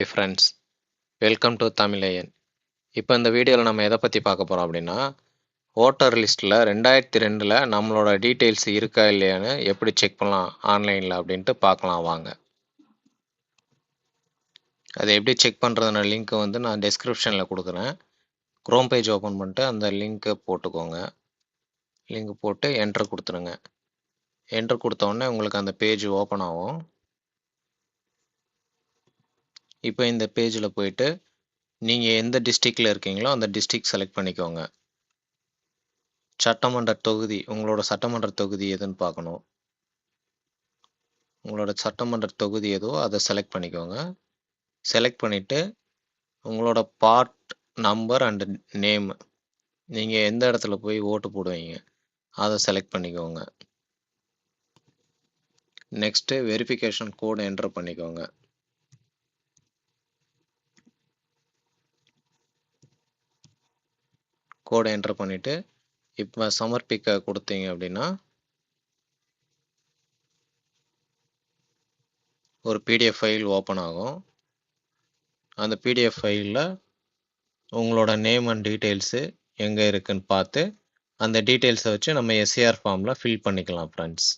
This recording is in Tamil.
Hey friends, வெல்கம் டு தமிழயன். இப்போ இந்த வீடியோவில் நம்ம எதை பற்றி பார்க்க போகிறோம் அப்படின்னா, ஓட்டர் லிஸ்ட்டில் 2002 நம்மளோட டீட்டெயில்ஸ் இருக்கா இல்லையான்னு எப்படி செக் பண்ணலாம் ஆன்லைனில் அப்படின்ட்டு பார்க்கலாம் வாங்க. அதை எப்படி செக் பண்ணுறதுன லிங்க் வந்து நான் டெஸ்கிரிப்ஷனில் கொடுக்குறேன். க்ரோம் பேஜ் ஓப்பன் பண்ணிட்டு அந்த லிங்க்கை போட்டுக்கோங்க. லிங்க் போட்டு என்டர் கொடுத்துருங்க. என்டர் கொடுத்தோடனே உங்களுக்கு அந்த பேஜ் ஓப்பன் ஆகும். இப்போ இந்த பேஜில் போயிட்டு நீங்கள் எந்த டிஸ்ட்ரிக்டில் இருக்கீங்களோ அந்த டிஸ்ட்ரிக்ட் செலக்ட் பண்ணிக்கோங்க. சட்டமன்ற தொகுதி, உங்களோட சட்டமன்ற தொகுதி எதுன்னு பார்க்கணும். உங்களோட சட்டமன்ற தொகுதி எதுவோ அதை செலக்ட் பண்ணிக்கோங்க. செலக்ட் பண்ணிவிட்டு உங்களோட பார்ட் நம்பர் அண்டு நேம், நீங்கள் எந்த இடத்துல போய் ஓட்டு போடுவீங்க அதை செலக்ட் பண்ணிக்கோங்க. நெக்ஸ்ட்டு வெரிஃபிகேஷன் கோடு என்டர் பண்ணிக்கோங்க. கோடை என்டர் பண்ணிவிட்டு இப்போ சமர்ப்பிக்க கொடுத்தீங்க அப்படின்னா ஒரு பிடிஎஃப் ஃபைல் ஓப்பன் ஆகும். அந்த பிடிஎஃப் ஃபைலில் உங்களோட நேம் அண்ட் டீட்டெயில்ஸு எங்கே இருக்குன்னு பார்த்து அந்த டீட்டெயில்ஸை வச்சு நம்ம எஸ்ஏஆர் ஃபார்மில் ஃபில் பண்ணிக்கலாம் ஃப்ரெண்ட்ஸ்.